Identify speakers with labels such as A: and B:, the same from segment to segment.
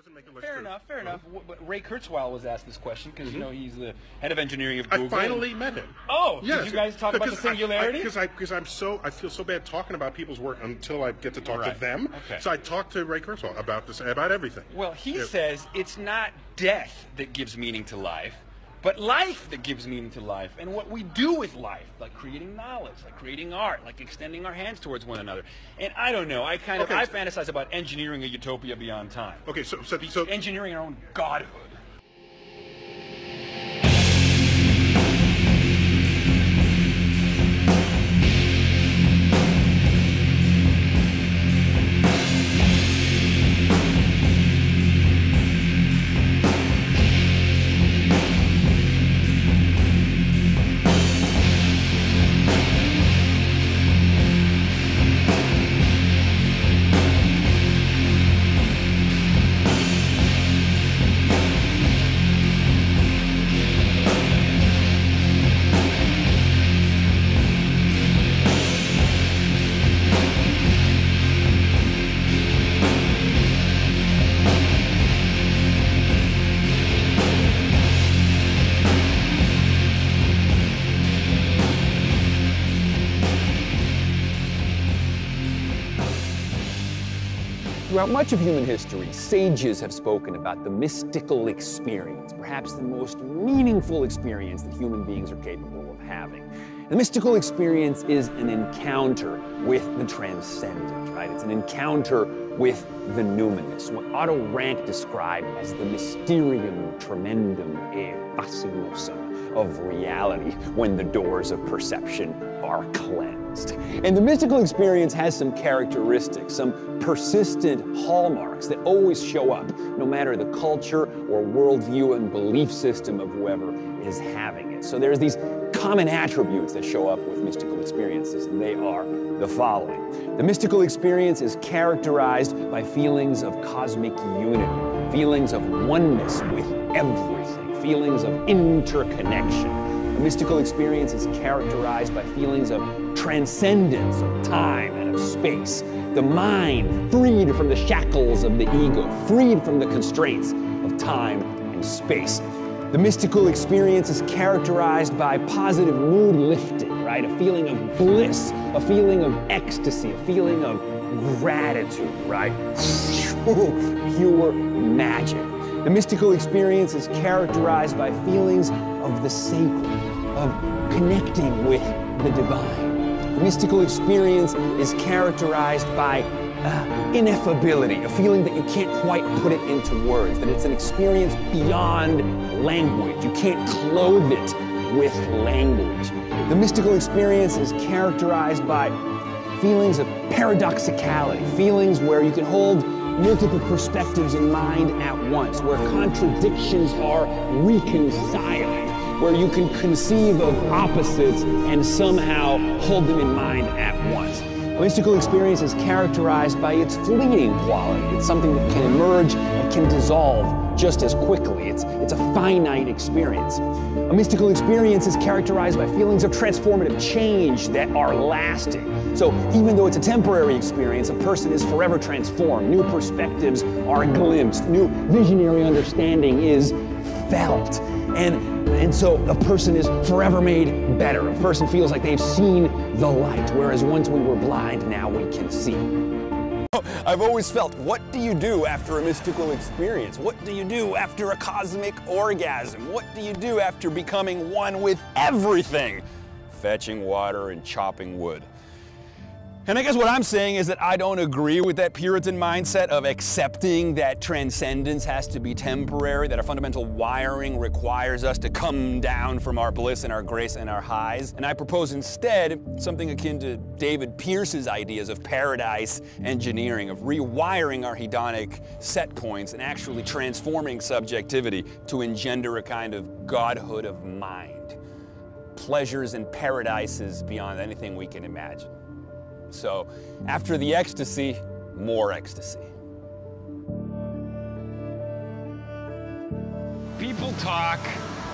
A: doesn't make it look
B: Fair
A: true.
B: enough, fair enough. But Ray Kurzweil was asked this question because, you know, he's the head of engineering of Google.
A: I finally met him.
B: Oh,
A: yes.
B: Did you guys talk about the singularity?
A: Because I feel so bad talking about people's work until I get to talk to them.
B: Okay.
A: So I talked to Ray Kurzweil about this, about everything.
B: Well, he says it's not death that gives meaning to life, but life that gives meaning to life, and what we do with life, like creating knowledge, like creating art, like extending our hands towards one another. And I don't know, I fantasize about engineering a utopia beyond time.
A: Okay, so
B: engineering our own godhood.
C: Throughout much of human history, sages have spoken about the mystical experience, perhaps the most meaningful experience that human beings are capable of having. The mystical experience is an encounter with the transcendent, right? It's an encounter with the numinous, what Otto Rank described as the mysterium tremendum e fascinosum of reality, when the doors of perception are cleansed. And the mystical experience has some characteristics, some persistent hallmarks that always show up, no matter the culture or worldview and belief system of whoever is having it. So there's these common attributes that show up with mystical experiences, and they are the following. The mystical experience is characterized by feelings of cosmic unity, feelings of oneness with everything, feelings of interconnection. The mystical experience is characterized by feelings of transcendence of time and of space. The mind freed from the shackles of the ego, freed from the constraints of time and space. The mystical experience is characterized by positive mood lifting, right? A feeling of bliss, a feeling of ecstasy, a feeling of gratitude, right? Pure magic. The mystical experience is characterized by feelings of the sacred, of connecting with the divine. The mystical experience is characterized by ineffability, a feeling that you can't quite put it into words, that it's an experience beyond language. You can't clothe it with language. The mystical experience is characterized by feelings of paradoxicality, feelings where you can hold multiple perspectives in mind at once, where contradictions are reconciling, where you can conceive of opposites and somehow hold them in mind at once. A mystical experience is characterized by its fleeting quality. It's something that can emerge and can dissolve just as quickly. It's a finite experience. A mystical experience is characterized by feelings of transformative change that are lasting. So even though it's a temporary experience, a person is forever transformed. New perspectives are glimpsed. New visionary understanding is felt. And so a person is forever made better. A person feels like they've seen the light, whereas once we were blind, now we can see. I've always felt, what do you do after a mystical experience? What do you do after a cosmic orgasm? What do you do after becoming one with everything? Fetching water and chopping wood. And I guess what I'm saying is that I don't agree with that Puritan mindset of accepting that transcendence has to be temporary, that our fundamental wiring requires us to come down from our bliss and our grace and our highs. And I propose instead something akin to David Pearce's ideas of paradise engineering, of rewiring our hedonic set points and actually transforming subjectivity to engender a kind of godhood of mind. Pleasures and paradises beyond anything we can imagine. So, after the ecstasy, more ecstasy.
B: People talk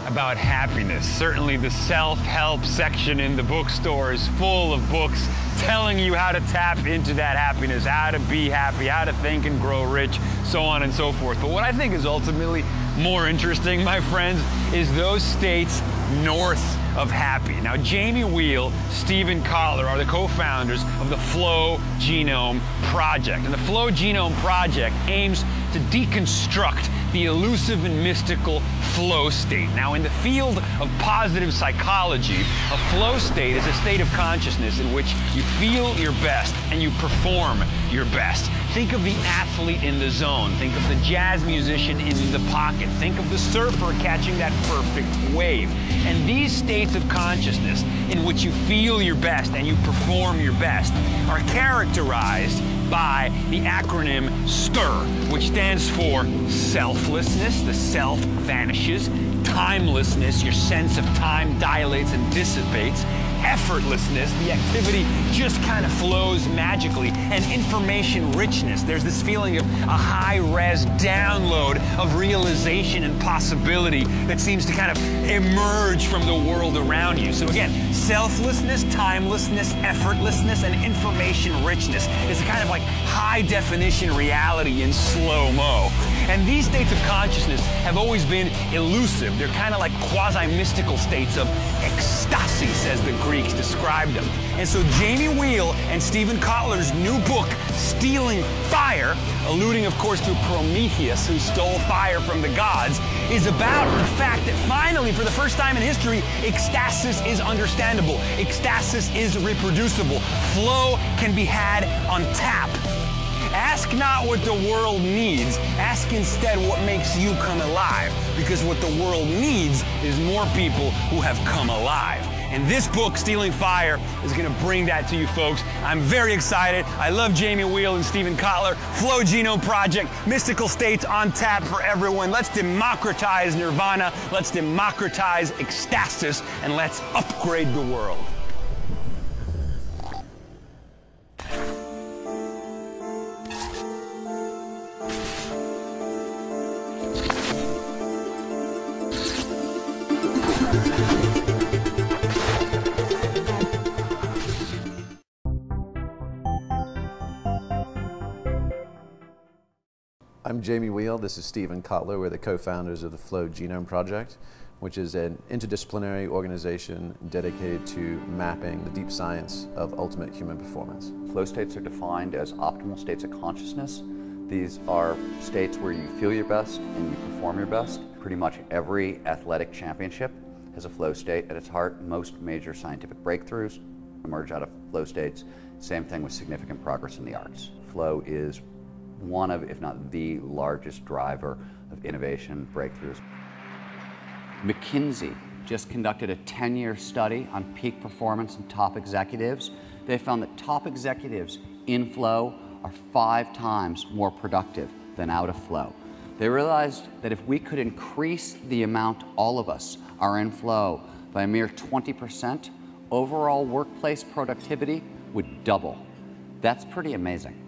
C: about happiness. Certainly the self-help section in the bookstore is full of books telling you how to tap into that happiness, how to be happy, how to think and grow rich, so on and so forth. But what I think is ultimately more interesting, my friends, is those states north of happy. Now, Jamie Wheal, Stephen Kotler are the co-founders of the Flow Genome Project. And the Flow Genome Project aims to deconstruct the elusive and mystical flow state. Now, in the field of positive psychology, a flow state is a state of consciousness in which you feel your best and you perform your best. Think of the athlete in the zone. Think of the jazz musician in the pocket. Think of the surfer catching that perfect wave. And these states of consciousness in which you feel your best and you perform your best are characterized by the acronym STIR, which stands for selflessness, the self vanishes, timelessness, your sense of time dilates and dissipates, effortlessness, the activity just kind of flows magically, and information richness. There's this feeling of a high-res download of realization and possibility that seems to kind of emerge from the world around you. So again, selflessness, timelessness, effortlessness, and information richness is a kind of like high-definition reality in slow-mo. And these states of consciousness have always been elusive. They're kind of like quasi-mystical states of ecstasy, says the Greeks described them. And so Jamie Wheal and Stephen Kotler's new book, Stealing Fire, alluding of course to Prometheus, who stole fire from the gods, is about the fact that finally, for the first time in history, ecstasis is understandable. Ecstasis is reproducible. Flow can be had on tap. Ask not what the world needs, ask instead what makes you come alive, because what the world needs is more people who have come alive. And this book, Stealing Fire, is going to bring that to you folks. I'm very excited. I love Jamie Wheal and Stephen Kotler. Flow Genome Project, mystical states on tap for everyone. Let's democratize nirvana, let's democratize ecstasis, and let's upgrade the world.
D: I'm Jamie Wheal, this is Stephen Kotler. We're the co-founders of the Flow Genome Project, which is an interdisciplinary organization dedicated to mapping the deep science of ultimate human performance.
E: Flow states are defined as optimal states of consciousness. These are states where you feel your best and you perform your best. Pretty much every athletic championship has a flow state at its heart. Most major scientific breakthroughs emerge out of flow states. Same thing with significant progress in the arts. Flow is one of, if not the largest driver of innovation breakthroughs. McKinsey just conducted a 10-year study on peak performance in top executives. They found that top executives in flow are 5 times more productive than out of flow. They realized that if we could increase the amount all of us are in flow by a mere 20%, overall workplace productivity would double. That's pretty amazing.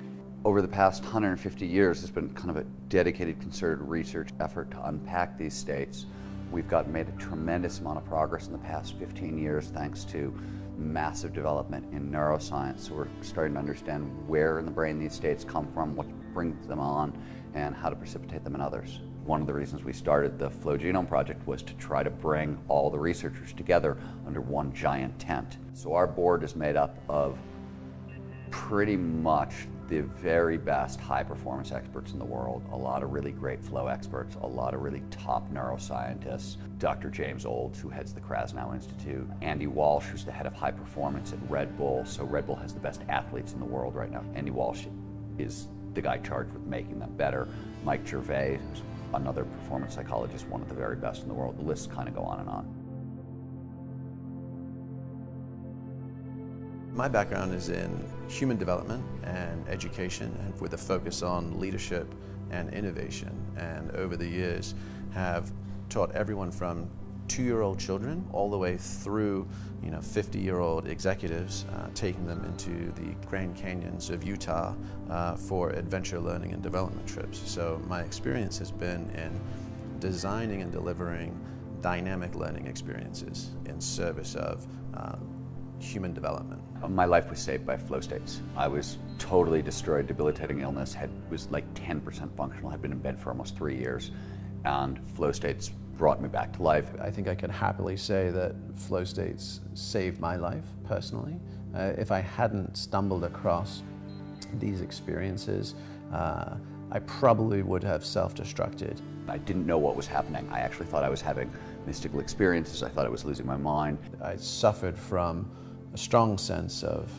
E: Over the past 150 years, there's been kind of a dedicated, concerted research effort to unpack these states. We've made a tremendous amount of progress in the past 15 years thanks to massive development in neuroscience. So we're starting to understand where in the brain these states come from, what brings them on, and how to precipitate them in others. One of the reasons we started the Flow Genome Project was to try to bring all the researchers together under one giant tent. So our board is made up of pretty much the very best high-performance experts in the world, a lot of really great flow experts, a lot of really top neuroscientists, Dr. James Olds, who heads the Krasnow Institute, Andy Walsh, who's the head of high performance at Red Bull, so Red Bull has the best athletes in the world right now. Andy Walsh is the guy charged with making them better. Mike Gervais, who's another performance psychologist, one of the very best in the world. The lists kind of go on and on.
D: My background is in human development and education, and with a focus on leadership and innovation. And over the years have taught everyone from 2-year-old children all the way through 50-year-old executives, taking them into the Grand Canyons of Utah for adventure learning and development trips. So my experience has been in designing and delivering dynamic learning experiences in service of human development.
E: My life was saved by flow states. I was totally destroyed, debilitating illness, was like 10% functional, had been in bed for almost 3 years, and flow states brought me back to life.
D: I think I could happily say that flow states saved my life personally. If I hadn't stumbled across these experiences, I probably would have self-destructed.
E: I didn't know what was happening. I actually thought I was having mystical experiences. I thought I was losing my mind.
D: I suffered from a strong sense of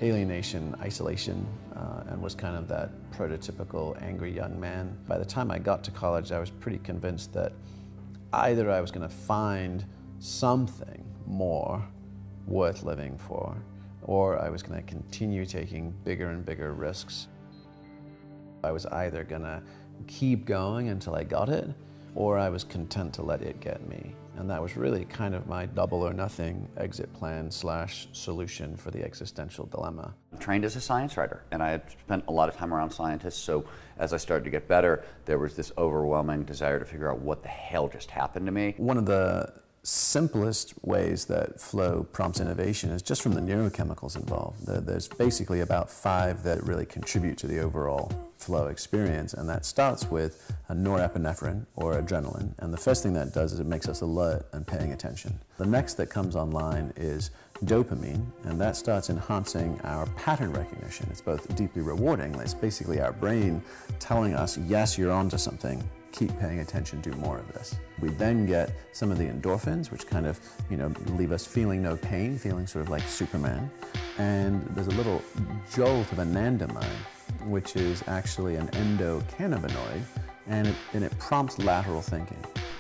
D: alienation, isolation, and was kind of that prototypical angry young man. By the time I got to college, I was pretty convinced that either I was going to find something more worth living for, or I was going to continue taking bigger and bigger risks. I was either going to keep going until I got it, or I was content to let it get me. And that was really kind of my double or nothing exit plan / solution for the existential dilemma.
E: I'm trained as a science writer, and I had spent a lot of time around scientists, so as I started to get better, there was this overwhelming desire to figure out what the hell just happened to me.
D: One of the simplest ways that flow prompts innovation is just from the neurochemicals involved. There's basically about 5 that really contribute to the overall flow experience, and that starts with a norepinephrine or adrenaline, and the first thing that does is it makes us alert and paying attention. The next that comes online is dopamine, and that starts enhancing our pattern recognition. It's both deeply rewarding, it's basically our brain telling us, yes, you're onto something, keep paying attention, do more of this. We then get some of the endorphins, which kind of, leave us feeling no pain, feeling sort of like Superman. And there's a little jolt of anandamide, which is actually an endocannabinoid, and it prompts lateral thinking.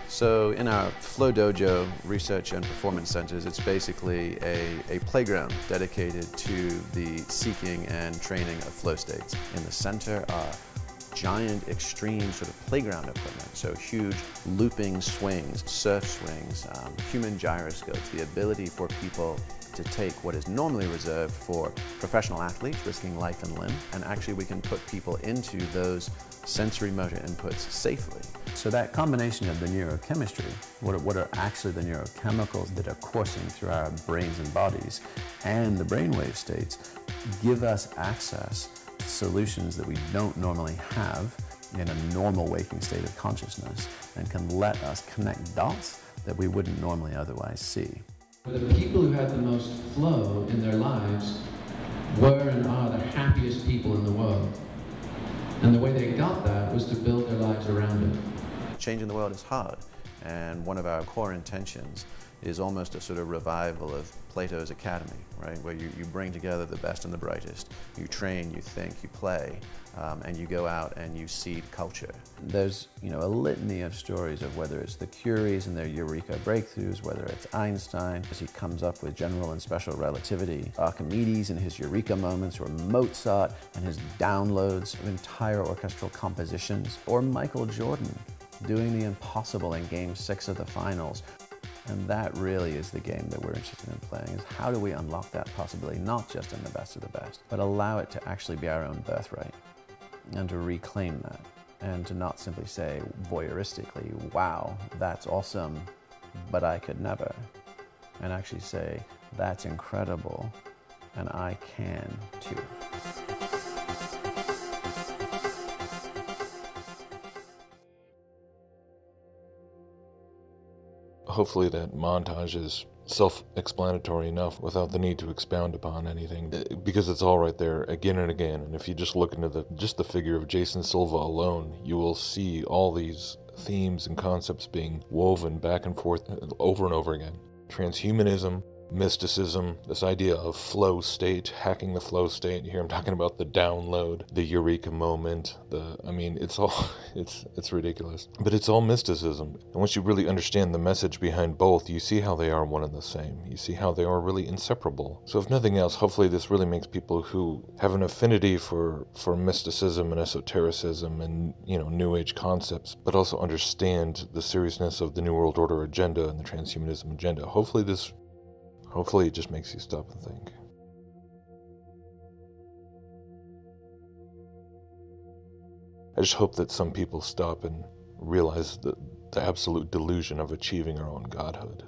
D: So in our Flow Dojo research and performance centers, it's basically a playground dedicated to the seeking and training of flow states. In the center are giant, extreme sort of playground equipment, so huge looping swings, surf swings, human gyroscopes, the ability for people to take what is normally reserved for professional athletes risking life and limb, and actually we can put people into those sensory motor inputs safely. So that combination of the neurochemistry, what are actually the neurochemicals that are coursing through our brains and bodies, and the brainwave states, give us access to solutions that we don't normally have in a normal waking state of consciousness, and can let us connect dots that we wouldn't normally otherwise see.
F: The people who had the most flow in their lives were and are the happiest people in the world. And the way they got that was to build their lives around it.
D: Changing the world is hard, and one of our core intentions is almost a sort of revival of Plato's Academy, right? Where you bring together the best and the brightest. You train, you think, you play, and you go out and you seed culture. There's a litany of stories of whether it's the Curies and their eureka breakthroughs, whether it's Einstein as he comes up with general and special relativity, Archimedes and his eureka moments, or Mozart and his downloads of entire orchestral compositions, or Michael Jordan doing the impossible in Game 6 of the finals. And that really is the game that we're interested in playing, is how do we unlock that possibility, not just in the best of the best, but allow it to actually be our own birthright, and to reclaim that, and to not simply say voyeuristically, wow, that's awesome, but I could never, and actually say, that's incredible, and I can too.
G: Hopefully that montage is self-explanatory enough without the need to expound upon anything, because it's all right there again and again. And if you just look into just the figure of Jason Silva alone, you will see all these themes and concepts being woven back and forth over and over again. Transhumanism, mysticism, this idea of flow state, hacking the flow state. Here I'm talking about the download, the eureka moment, it's ridiculous. But it's all mysticism. And once you really understand the message behind both, you see how they are one and the same. You see how they are really inseparable. So if nothing else, hopefully this really makes people who have an affinity for mysticism and esotericism and, New Age concepts, but also understand the seriousness of the New World Order agenda and the transhumanism agenda. Hopefully it just makes you stop and think. I just hope that some people stop and realize the absolute delusion of achieving our own godhood.